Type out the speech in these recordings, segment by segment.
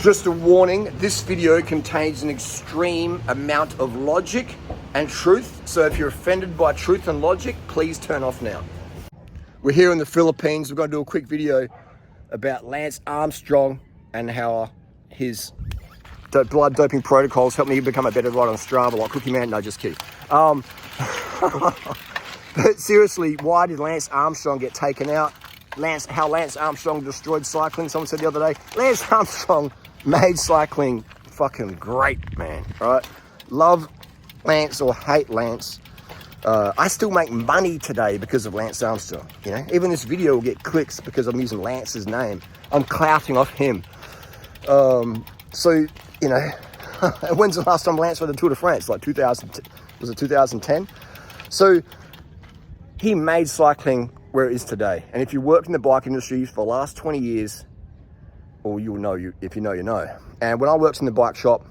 Just a warning, this video contains an extreme amount of logic and truth, so if you're offended by truth and logic, please turn off now. We're here in the Philippines. We're going to do a quick video about Lance Armstrong and how his blood doping protocols helped me become a better rider on Strava, like Cookie Man. No, just kidding. But seriously, why did Lance Armstrong get taken out? How Lance Armstrong destroyed cycling. Someone said the other day, Lance Armstrong made cycling fucking great, man. All right, love Lance or hate Lance. I still make money today because of Lance Armstrong. You know, even this video will get clicks because I'm using Lance's name. I'm clouting off him. So you know, when's the last time Lance won the Tour de France? Like 2010? So he made cycling where it is today. And if you worked in the bike industry for the last 20 years, or you'll know, if you know, you know. And when I worked in the bike shop,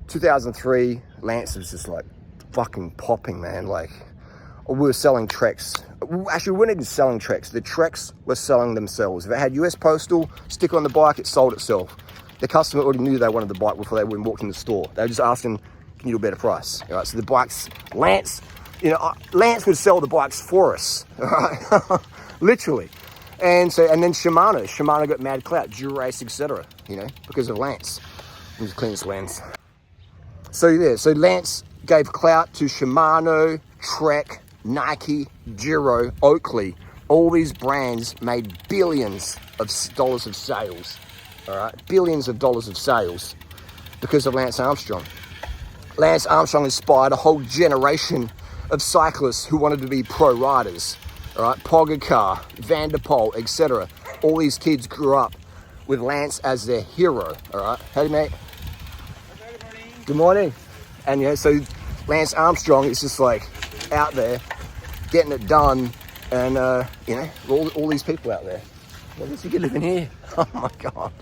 2003, Lance was just like fucking popping, man. Like, we were selling Treks. Actually, we weren't even selling Treks. The Treks were selling themselves. If it had US Postal sticker on the bike, it sold itself. The customer already knew they wanted the bike before they even walked in the store. They were just asking, can you do a better price? All right, so the bikes, Lance, you know, Lance would sell the bikes for us, all right? Literally. And then Shimano got mad clout, Durace, etc., you know, because of Lance. Let me just clean this lens. So yeah, so Lance gave clout to Shimano, Trek, Nike, Giro, Oakley. All these brands made billions of dollars of sales, all right? Billions of dollars of sales because of Lance Armstrong. Lance Armstrong inspired a whole generation of cyclists who wanted to be pro riders, all right? Pogacar, Van der Poel, etc. All these kids grew up with Lance as their hero, all right? Hey, mate. Good morning. And yeah, so Lance Armstrong is just like out there getting it done, and you know, all these people out there. What is he living here? Oh my God.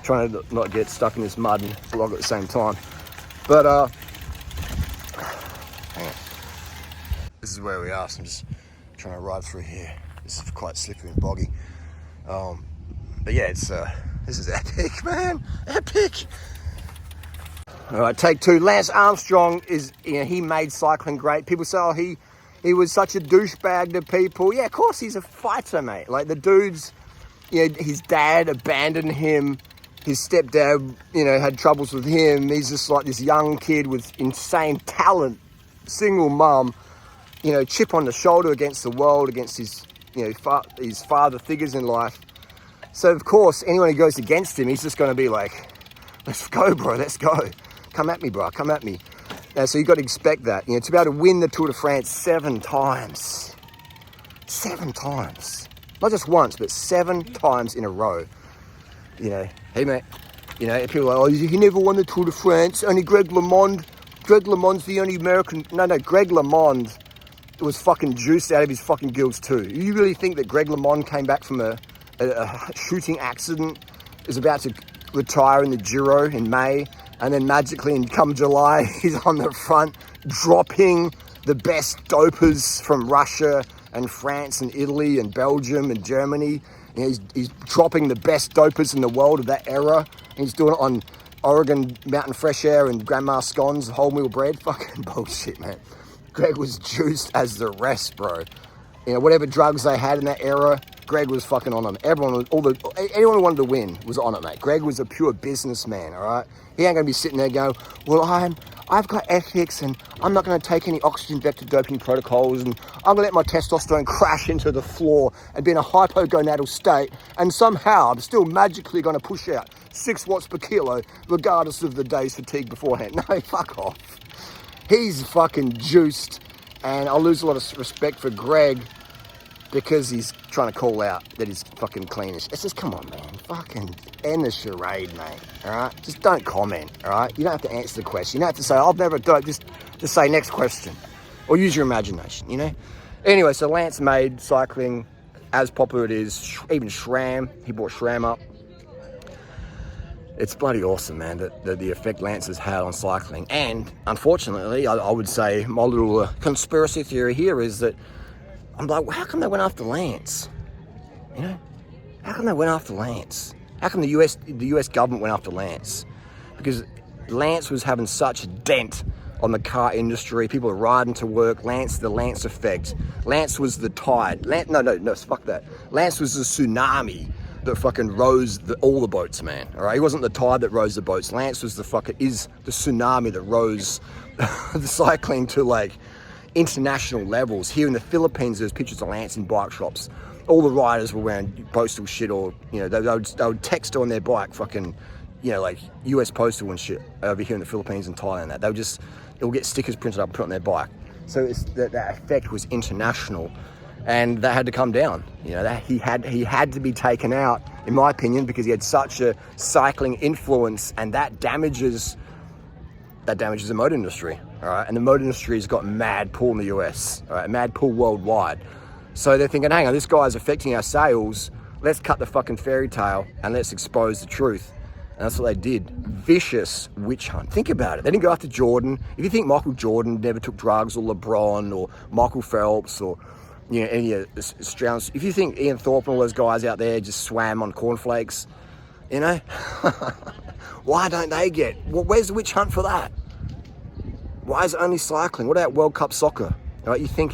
Trying to not get stuck in this mud and vlog at the same time. But hang on. This is where we are, so I'm just trying to ride through here. This is quite slippery and boggy. But yeah, it's this is epic, man. Epic. All right, take two. Lance Armstrong is, you know, he made cycling great. People say, oh, he was such a douchebag to people. Yeah, of course, he's a fighter, mate. Like, the dude's, you know, his dad abandoned him. His stepdad, you know, had troubles with him. He's just like this young kid with insane talent, single mum, you know, chip on the shoulder against the world, against his, you know, his father figures in life. So, of course, anyone who goes against him, he's just going to be like, let's go, bro, let's go. Come at me, bro, come at me. So you've got to expect that. You know, to be able to win the Tour de France 7 times. 7 times. Not just once, but 7 times in a row. You know, hey, mate. You know, people are like, oh, he never won the Tour de France. Only Greg LeMond. Greg LeMond's the only American. No, Greg LeMond was fucking juiced out of his fucking gills too. You really think that Greg LeMond came back from a shooting accident, is about to retire in the Giro in May, and then magically, and come July, he's on the front, dropping the best dopers from Russia and France and Italy and Belgium and Germany. You know, he's dropping the best dopers in the world of that era. And he's doing it on Oregon Mountain Fresh Air and Grandma Scones, wholemeal bread. Fucking bullshit, man. Greg was juiced as the rest, bro. You know, whatever drugs they had in that era, Greg was fucking on them. Anyone who wanted to win was on it, mate. Greg was a pure businessman, all right? He ain't gonna be sitting there going, well, I've got ethics and I'm not gonna take any oxygen-vector doping protocols and I'm gonna let my testosterone crash into the floor and be in a hypogonadal state, and somehow I'm still magically gonna push out 6 watts per kilo regardless of the day's fatigue beforehand. No, fuck off. He's fucking juiced, and I'll lose a lot of respect for Greg because he's trying to call out that he's fucking cleanish. It's just, come on, man. Fucking end the charade, mate. All right? Just don't comment, all right? You don't have to answer the question. You don't have to say, I've never done it. Just say next question. Or use your imagination, you know? Anyway, so Lance made cycling as popular it is. Even SRAM. He brought SRAM up. It's bloody awesome, man, the effect Lance has had on cycling. And, unfortunately, I would say my little conspiracy theory here is that I'm like, well, how come they went after Lance? You know? How come they went after Lance? How come the US government went after Lance? Because Lance was having such a dent on the car industry. People were riding to work. The Lance effect. Lance was the tide. No, fuck that. Lance was the tsunami that fucking rose all the boats, man. All right, he wasn't the tide that rose the boats. Lance was the tsunami that rose the cycling to like international levels. Here in the Philippines, there's pictures of Lance in bike shops. All the riders were wearing postal shit, or they would text on their bike fucking, like US postal and shit over here in the Philippines and Thailand. They'll get stickers printed up and put on their bike. So that effect was international, and that had to come down. That he had to be taken out, in my opinion, because he had such a cycling influence, and that damages the motor industry. All right, and the motor industry has got mad pull in the US. All right, mad pull worldwide. So they're thinking, hang on, this guy's affecting our sales. Let's cut the fucking fairy tale and let's expose the truth. And that's what they did. Vicious witch hunt. Think about it. They didn't go after Jordan. If you think Michael Jordan never took drugs, or LeBron, or Michael Phelps, or any of the Australians, if you think Ian Thorpe and all those guys out there just swam on cornflakes, why don't they get? Well, where's the witch hunt for that? Why is it only cycling? What about World Cup soccer? All right, you think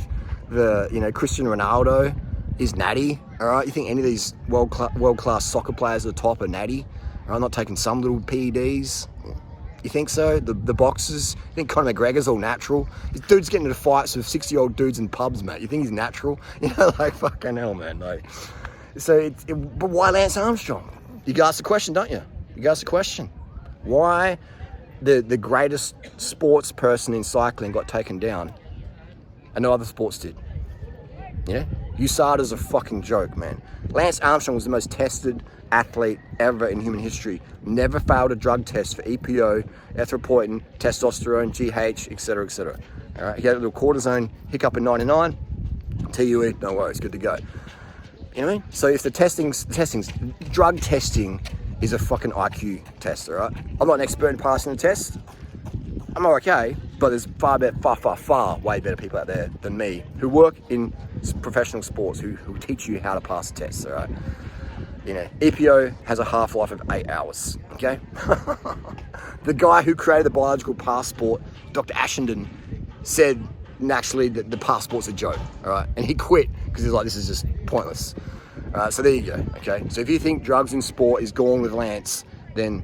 Cristiano Ronaldo is natty? All right, you think any of these world-class soccer players at the top are natty? I'm not taking some little PEDs. You think so? The boxers? You think Conor McGregor's all natural? This dude's getting into fights with 60-year-old dudes in pubs, mate. You think he's natural? Like fucking hell, man. Like, so but why Lance Armstrong? You can ask the question, don't you? You can ask the question. Why the greatest sports person in cycling got taken down and no other sports did? USADA's a fucking joke, man. Lance Armstrong was the most tested athlete ever in human history. Never failed a drug test for EPO, erythropoietin, testosterone, GH, etc., etc. All right, he had a little cortisone hiccup in '99. TUE, don't worry, it's good to go. You know what I mean? So if the testing's drug testing is a fucking IQ test, all right? I'm not an expert in passing the test. I'm okay, but there's far way better people out there than me who work in professional sports who teach you how to pass the tests, all right? EPO has a half-life of 8 hours, okay? The guy who created the biological passport, Dr. Ashenden, said naturally that the passport's a joke, all right? And he quit because he's like, this is just pointless. So there you go, okay? So if you think drugs in sport is gone with Lance, then,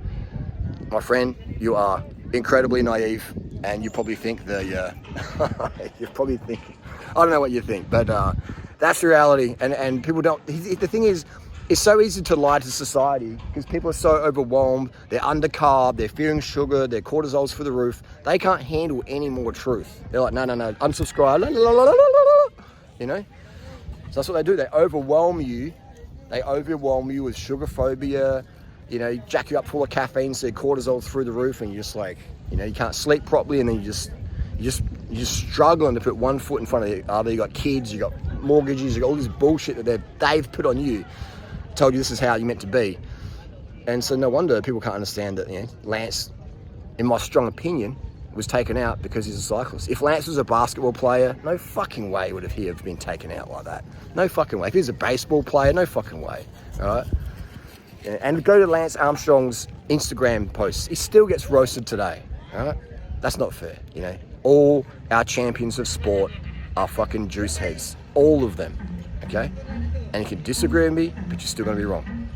my friend, you are incredibly naive, and you probably think I don't know what you think, but that's the reality, and people don't, the thing is, it's so easy to lie to society because people are so overwhelmed, they're undercarb, they're fearing sugar, their cortisol's through the roof, they can't handle any more truth. They're like, no, unsubscribe, So that's what they do, they overwhelm you with sugar phobia, jack you up full of caffeine so your cortisol's through the roof, and you're just like, you can't sleep properly, and then you're just struggling to put one foot in front of the other. You got kids, you got mortgages, you got all this bullshit that they've put on you, told you this is how you're meant to be. And so no wonder people can't understand that, Lance, in my strong opinion, was taken out because he's a cyclist. If Lance was a basketball player, no fucking way would he have been taken out like that. No fucking way. If he was a baseball player, no fucking way. All right? And go to Lance Armstrong's Instagram posts. He still gets roasted today. All right? That's not fair, All our champions of sport are fucking juice heads. All of them, okay? And you can disagree with me, but you're still going to be wrong.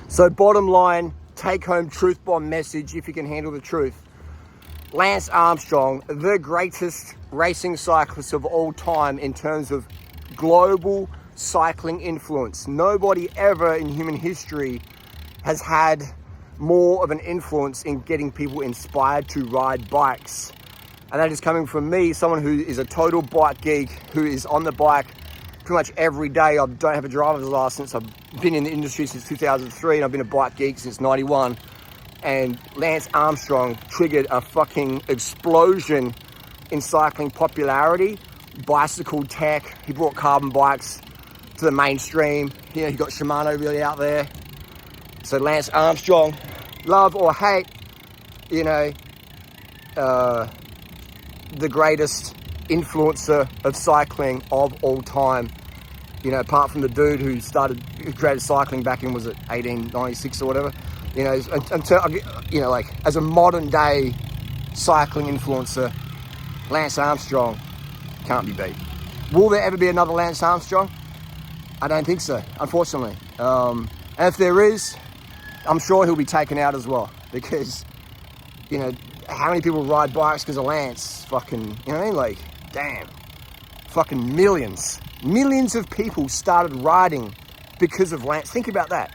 So bottom line, take home truth bomb message, if you can handle the truth. Lance Armstrong, the greatest racing cyclist of all time in terms of global cycling influence. Nobody ever in human history has had more of an influence in getting people inspired to ride bikes. And that is coming from me, someone who is a total bike geek, who is on the bike pretty much every day. I don't have a driver's license. I've been in the industry since 2003, and I've been a bike geek since 91. And Lance Armstrong triggered a fucking explosion in cycling popularity, bicycle tech. He brought carbon bikes to the mainstream. He got Shimano really out there. So Lance Armstrong, love or hate, the greatest influencer of cycling of all time. You know, apart from the dude who created cycling back in, was it 1896 or whatever? You know, you know, like as a modern day cycling influencer, Lance Armstrong can't be beat. Will there ever be another Lance Armstrong? I don't think so, unfortunately. And if there is, I'm sure he'll be taken out as well, because, you know, how many people ride bikes because of Lance? Fucking, you know what I mean? Like, damn. Fucking millions. Millions of people started riding because of Lance. Think about that.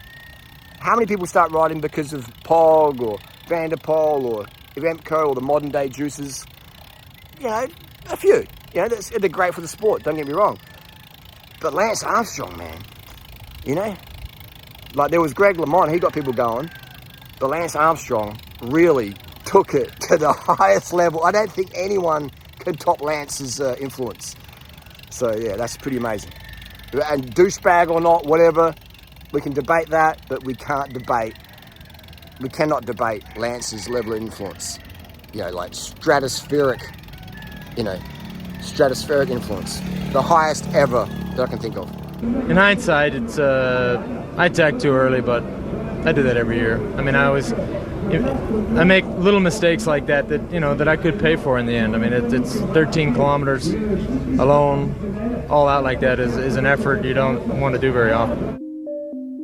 How many people start riding because of Pog or Vanderpoel or Remco or the modern day juices? You know, a few. You know, they're great for the sport, don't get me wrong. But Lance Armstrong, man, you know? Like, there was Greg LeMond, he got people going. But Lance Armstrong really took it to the highest level. I don't think anyone can top Lance's influence. So, yeah, that's pretty amazing. And douchebag or not, whatever, we can debate that, but we cannot debate Lance's level of influence. You know, like stratospheric influence. The highest ever that I can think of. In hindsight, it's I tagged too early, but I do that every year. I mean, I make little mistakes like that you know, that I could pay for in the end. I mean, it's 13 kilometers alone, all out like that is an effort you don't want to do very often.